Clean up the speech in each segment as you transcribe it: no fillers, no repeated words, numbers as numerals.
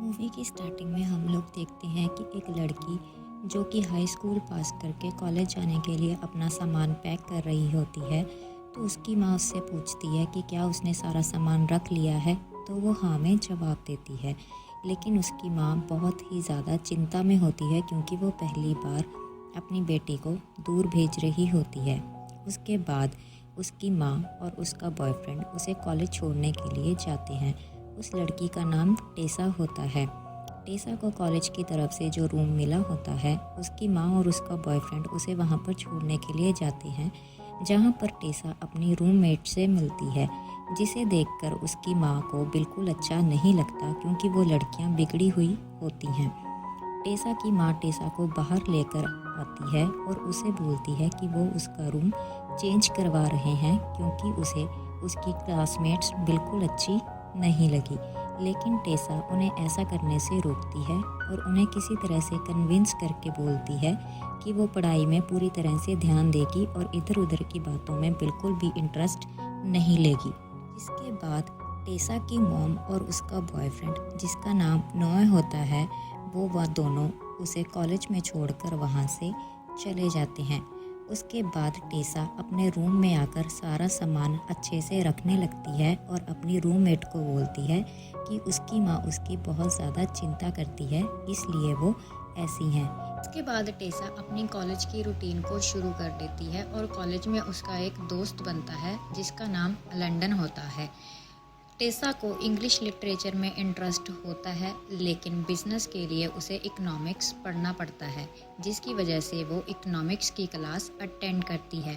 Movie की starting में हम लोग देखते हैं कि एक लड़की जो कि हाई स्कूल पास करके कॉलेज जाने के लिए अपना सामान पैक कर रही होती है। तो उसकी माँ उससे पूछती है कि क्या उसने सारा सामान रख लिया है, तो वो हाँ में जवाब देती है। लेकिन उसकी माँ बहुत ही ज़्यादा चिंता में होती है क्योंकि वो पहली बार अपनी बेटी को दूर भेज रही होती है। उसके बाद उसकी माँ और उसका बॉयफ्रेंड उसे कॉलेज छोड़ने के लिए जाते हैं। उस लड़की का नाम टेसा होता है। टेसा को कॉलेज की तरफ से जो रूम मिला होता है, उसकी माँ और उसका बॉयफ्रेंड उसे वहाँ पर छोड़ने के लिए जाते हैं, जहाँ पर टेसा अपनी रूममेट से मिलती है, जिसे देखकर उसकी माँ को बिल्कुल अच्छा नहीं लगता क्योंकि वो लड़कियाँ बिगड़ी हुई होती हैं। टेसा की माँ टेसा को बाहर लेकर आती है और उसे बोलती है कि वो उसका रूम चेंज करवा रहे हैं क्योंकि उसे उसकी क्लासमेट्स बिल्कुल अच्छी नहीं लगी। लेकिन टेसा उन्हें ऐसा करने से रोकती है और उन्हें किसी तरह से कन्विंस करके बोलती है कि वो पढ़ाई में पूरी तरह से ध्यान देगी और इधर उधर की बातों में बिल्कुल भी इंटरेस्ट नहीं लेगी। इसके बाद टेसा की मॉम और उसका बॉयफ्रेंड, जिसका नाम नोए होता है, वो वह दोनों उसे कॉलेज में छोड़कर वहाँ से चले जाते हैं। उसके बाद टेसा अपने रूम में आकर सारा सामान अच्छे से रखने लगती है और अपनी रूममेट को बोलती है कि उसकी माँ उसकी बहुत ज़्यादा चिंता करती है, इसलिए वो ऐसी हैं। उसके बाद टेसा अपनी कॉलेज की रूटीन को शुरू कर देती है और कॉलेज में उसका एक दोस्त बनता है जिसका नाम लंदन होता है। टेसा को इंग्लिश लिटरेचर में इंटरेस्ट होता है, लेकिन बिजनेस के लिए उसे इकोनॉमिक्स पढ़ना पड़ता है, जिसकी वजह से वो इकोनॉमिक्स की क्लास अटेंड करती है।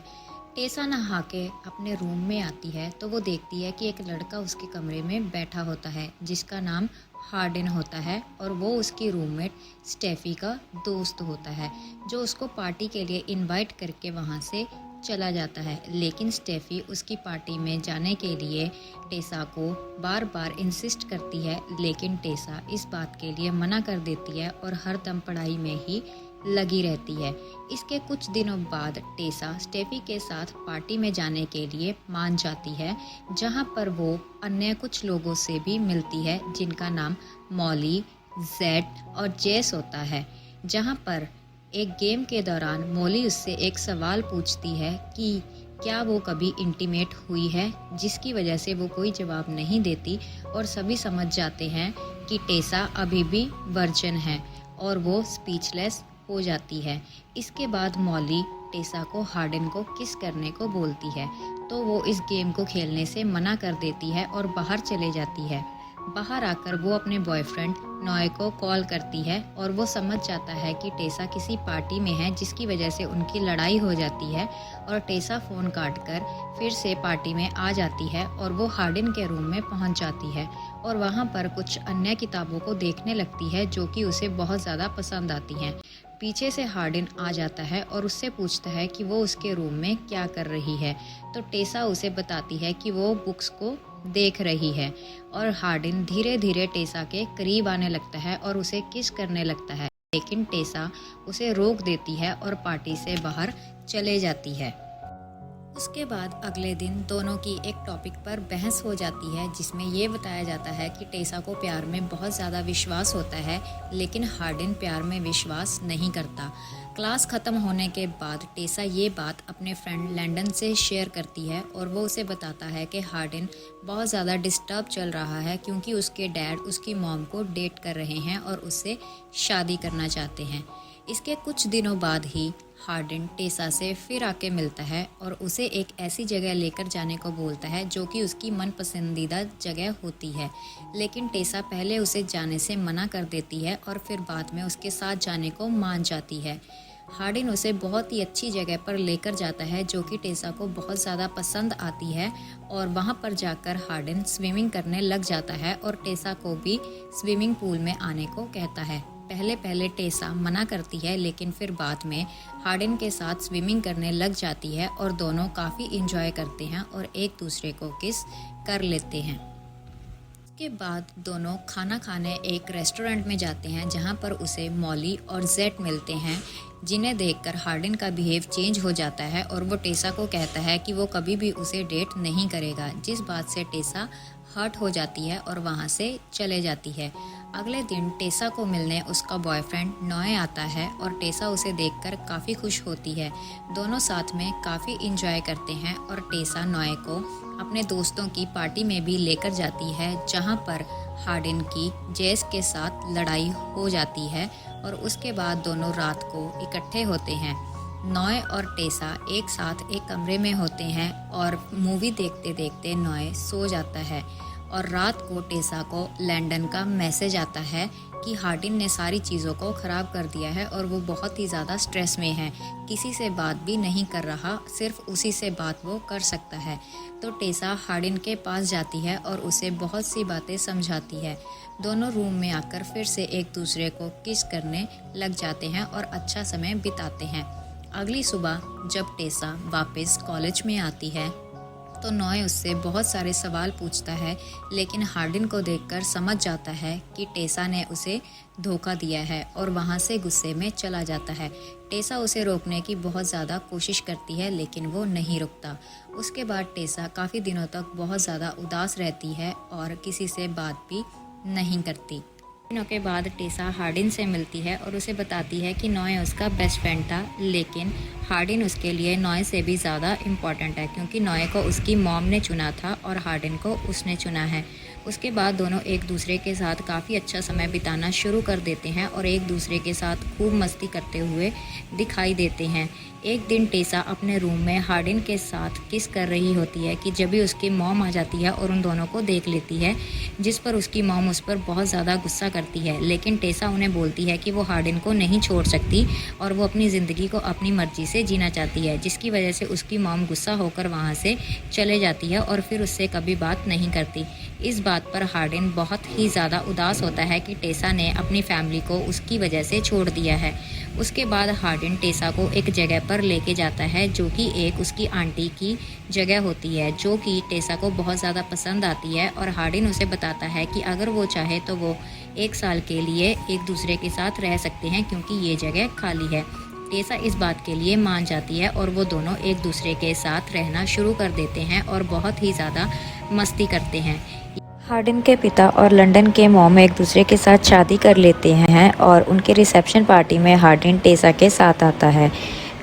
टेसा नहा के अपने रूम में आती है तो वो देखती है कि एक लड़का उसके कमरे में बैठा होता है जिसका नाम हार्डन होता है और वो उसकी रूममेट स्टेफी का दोस्त होता है, जो उसको पार्टी के लिए इनवाइट करके वहाँ से चला जाता है। लेकिन स्टेफी उसकी पार्टी में जाने के लिए टेसा को बार बार इंसिस्ट करती है, लेकिन टेसा इस बात के लिए मना कर देती है और हर दम पढ़ाई में ही लगी रहती है। इसके कुछ दिनों बाद टेसा स्टेफी के साथ पार्टी में जाने के लिए मान जाती है, जहां पर वो अन्य कुछ लोगों से भी मिलती है जिनका नाम मॉली, जेड और जेस होता है। जहां पर एक गेम के दौरान मॉली उससे एक सवाल पूछती है कि क्या वो कभी इंटीमेट हुई है, जिसकी वजह से वो कोई जवाब नहीं देती और सभी समझ जाते हैं कि टेसा अभी भी वर्जिन है और वो स्पीचलेस हो जाती है। इसके बाद मॉली टेसा को हार्डन को किस करने को बोलती है, तो वो इस गेम को खेलने से मना कर देती है और बाहर चले जाती है। बाहर आकर वो अपने बॉयफ्रेंड नॉय को कॉल करती है और वो समझ जाता है कि टेसा किसी पार्टी में है, जिसकी वजह से उनकी लड़ाई हो जाती है और टेसा फ़ोन काट कर फिर से पार्टी में आ जाती है और वो हार्डन के रूम में पहुंच जाती है और वहां पर कुछ अन्य किताबों को देखने लगती है जो कि उसे बहुत ज़्यादा पसंद आती हैं। पीछे से हार्डन आ जाता है और उससे पूछता है कि वो उसके रूम में क्या कर रही है, तो टेसा उसे बताती है कि वो बुक्स को देख रही है और हार्डन धीरे धीरे टेसा के करीब आने लगता है और उसे किस करने लगता है, लेकिन टेसा उसे रोक देती है और पार्टी से बाहर चले जाती है। उसके बाद अगले दिन दोनों की एक टॉपिक पर बहस हो जाती है, जिसमें ये बताया जाता है कि टेसा को प्यार में बहुत ज़्यादा विश्वास होता है, लेकिन हार्डन प्यार में विश्वास नहीं करता। क्लास ख़त्म होने के बाद टेसा ये बात अपने फ्रेंड लैंडन से शेयर करती है और वो उसे बताता है कि हार्डन बहुत ज़्यादा डिस्टर्ब चल रहा है क्योंकि उसके डैड उसकी मॉम को डेट कर रहे हैं और उससे शादी करना चाहते हैं। इसके कुछ दिनों बाद ही हार्डन टेसा से फिर आके मिलता है और उसे एक ऐसी जगह लेकर जाने को बोलता है जो कि उसकी मन पसंदीदा जगह होती है, लेकिन टेसा पहले उसे जाने से मना कर देती है और फिर बाद में उसके साथ जाने को मान जाती है। हार्डन उसे बहुत ही अच्छी जगह पर लेकर जाता है जो कि टेसा को बहुत ज़्यादा पसंद आती है और वहाँ पर जाकर हार्डन स्विमिंग करने लग जाता है और टेसा को भी स्विमिंग पूल में आने को कहता है। पहले पहले टेसा मना करती है, लेकिन फिर बाद में हार्डन के साथ स्विमिंग करने लग जाती है और दोनों काफ़ी इंजॉय करते हैं और एक दूसरे को किस कर लेते हैं। उसके बाद दोनों खाना खाने एक रेस्टोरेंट में जाते हैं, जहां पर उसे मॉली और जेट मिलते हैं, जिन्हें देखकर हार्डन का बिहेव चेंज हो जाता है और वो टेसा को कहता है कि वो कभी भी उसे डेट नहीं करेगा, जिस बात से टेसा हर्ट हो जाती है और वहाँ से चले जाती है। अगले दिन टेसा को मिलने उसका बॉयफ्रेंड नॉय आता है और टेसा उसे देखकर काफ़ी खुश होती है। दोनों साथ में काफ़ी इंजॉय करते हैं और टेसा नॉय को अपने दोस्तों की पार्टी में भी लेकर जाती है, जहाँ पर हार्डिन की जेस के साथ लड़ाई हो जाती है और उसके बाद दोनों रात को इकट्ठे होते हैं। नॉय और टेसा एक साथ एक कमरे में होते हैं और मूवी देखते देखते नॉय सो जाता है और रात को टेसा को लैंडन का मैसेज आता है कि हार्डिन ने सारी चीज़ों को ख़राब कर दिया है और वो बहुत ही ज़्यादा स्ट्रेस में है, किसी से बात भी नहीं कर रहा, सिर्फ उसी से बात वो कर सकता है। तो टेसा हार्डिन के पास जाती है और उसे बहुत सी बातें समझाती है। दोनों रूम में आकर फिर से एक दूसरे को किस करने लग जाते हैं और अच्छा समय बिताते हैं। अगली सुबह जब टेसा वापस कॉलेज में आती है तो नॉय उससे बहुत सारे सवाल पूछता है, लेकिन हार्डिन को देखकर समझ जाता है कि टेसा ने उसे धोखा दिया है और वहाँ से गुस्से में चला जाता है। टेसा उसे रोकने की बहुत ज़्यादा कोशिश करती है लेकिन वो नहीं रुकता। उसके बाद टेसा काफ़ी दिनों तक बहुत ज़्यादा उदास रहती है और किसी से बात भी नहीं करती। दिनों के बाद टेसा हार्डिन से मिलती है और उसे बताती है कि नॉय उसका बेस्ट फ्रेंड था, लेकिन हार्डिन उसके लिए नॉय से भी ज़्यादा इम्पॉर्टेंट है क्योंकि नॉय को उसकी मॉम ने चुना था और हार्डिन को उसने चुना है। उसके बाद दोनों एक दूसरे के साथ काफ़ी अच्छा समय बिताना शुरू कर देते हैं और एक दूसरे के साथ खूब मस्ती करते हुए दिखाई देते हैं। एक दिन टेसा अपने रूम में हार्डिन के साथ किस कर रही होती है कि जब भी उसकी मॉम आ जाती है और उन दोनों को देख लेती है, जिस पर उसकी मॉम उस पर बहुत ज़्यादा गुस्सा करती है, लेकिन टेसा उन्हें बोलती है कि वो हार्डिन को नहीं छोड़ सकती और वो अपनी ज़िंदगी को अपनी मर्ज़ी से जीना चाहती है, जिसकी वजह से उसकी मॉम गुस्सा होकर वहाँ से चले जाती है और फिर उससे कभी बात नहीं करती। इस बात पर हार्डिन बहुत ही ज़्यादा उदास होता है कि टेसा ने अपनी फैमिली को उसकी वजह से छोड़ दिया है। उसके बाद हार्डिन टेसा को एक जगह पर लेके जाता है जो कि एक उसकी आंटी की जगह होती है, जो कि टेसा को बहुत ज़्यादा पसंद आती है और हार्डिन उसे बताता है कि अगर वो चाहे तो वो 1 साल के लिए एक दूसरे के साथ रह सकते हैं क्योंकि ये जगह खाली है। टेसा इस बात के लिए मान जाती है और वो दोनों एक दूसरे के साथ रहना शुरू कर देते हैं और बहुत ही ज़्यादा मस्ती करते हैं। हार्डिन के पिता और लंदन के मॉम एक दूसरे के साथ शादी कर लेते हैं और उनके रिसेप्शन पार्टी में हार्डिन टेसा के साथ आता है।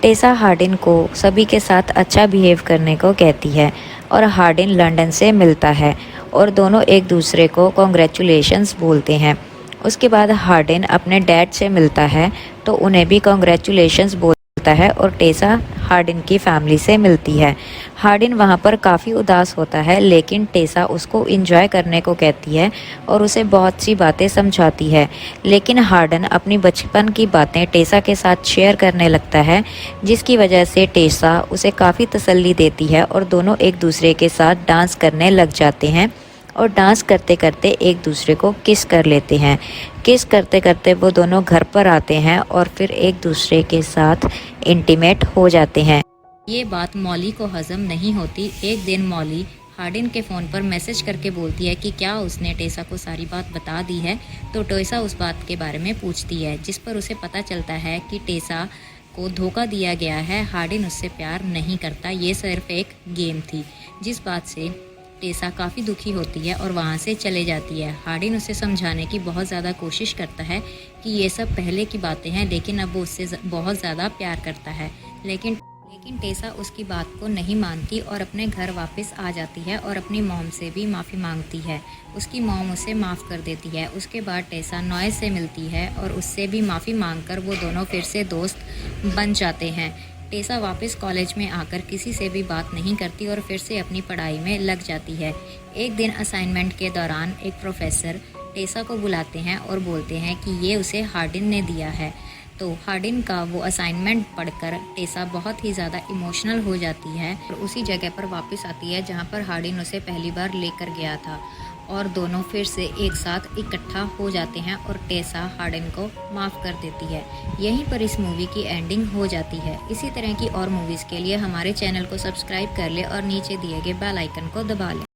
टेसा हार्डिन को सभी के साथ अच्छा बिहेव करने को कहती है और हार्डिन लंदन से मिलता है और दोनों एक दूसरे को कॉन्ग्रेचुलेशंस बोलते हैं। उसके बाद हार्डिन अपने डैड से मिलता है तो उन्हें भी कॉन्ग्रेचुलेशंस बोलता है और टेसा हार्डिन की फैमिली से मिलती है। हार्डिन वहाँ पर काफ़ी उदास होता है, लेकिन टेसा उसको एंजॉय करने को कहती है और उसे बहुत सी बातें समझाती है, लेकिन हार्डिन अपनी बचपन की बातें टेसा के साथ शेयर करने लगता है, जिसकी वजह से टेसा उसे काफ़ी तसल्ली देती है और दोनों एक दूसरे के साथ डांस करने लग जाते हैं और डांस करते करते एक दूसरे को किस कर लेते हैं। किस करते करते वो दोनों घर पर आते हैं और फिर एक दूसरे के साथ इंटीमेट हो जाते हैं। ये बात मॉली को हजम नहीं होती। एक दिन मॉली हार्डिन के फ़ोन पर मैसेज करके बोलती है कि क्या उसने टेसा को सारी बात बता दी है, तो टेसा उस बात के बारे में पूछती है, जिस पर उसे पता चलता है कि टेसा को धोखा दिया गया है, हार्डिन उससे प्यार नहीं करता, ये सिर्फ एक गेम थी। जिस बात से टेसा काफ़ी दुखी होती है और वहाँ से चले जाती है। हार्डिन उसे समझाने की बहुत ज़्यादा कोशिश करता है कि ये सब पहले की बातें हैं, लेकिन अब वो उससे बहुत ज़्यादा प्यार करता है, लेकिन टेसा उसकी बात को नहीं मानती और अपने घर वापस आ जाती है और अपनी मॉम से भी माफ़ी मांगती है। उसकी मॉम उसे माफ़ कर देती है। उसके बाद टेसा नॉय से मिलती है और उससे भी माफ़ी मांगकर वो दोनों फिर से दोस्त बन जाते हैं। टेसा वापस कॉलेज में आकर किसी से भी बात नहीं करती और फिर से अपनी पढ़ाई में लग जाती है। एक दिन असाइनमेंट के दौरान एक प्रोफेसर टेसा को बुलाते हैं और बोलते हैं कि ये उसे हार्डिन ने दिया है। तो हार्डिन का वो असाइनमेंट पढ़कर टेसा बहुत ही ज़्यादा इमोशनल हो जाती है और उसी जगह पर वापस आती है जहाँ पर हार्डिन उसे पहली बार लेकर गया था और दोनों फिर से एक साथ इकट्ठा हो जाते हैं और टेसा हार्डिन को माफ़ कर देती है। यहीं पर इस मूवी की एंडिंग हो जाती है। इसी तरह की और मूवीज़ के लिए हमारे चैनल को सब्सक्राइब कर ले और नीचे दिए गए बेल आइकन को दबा लें।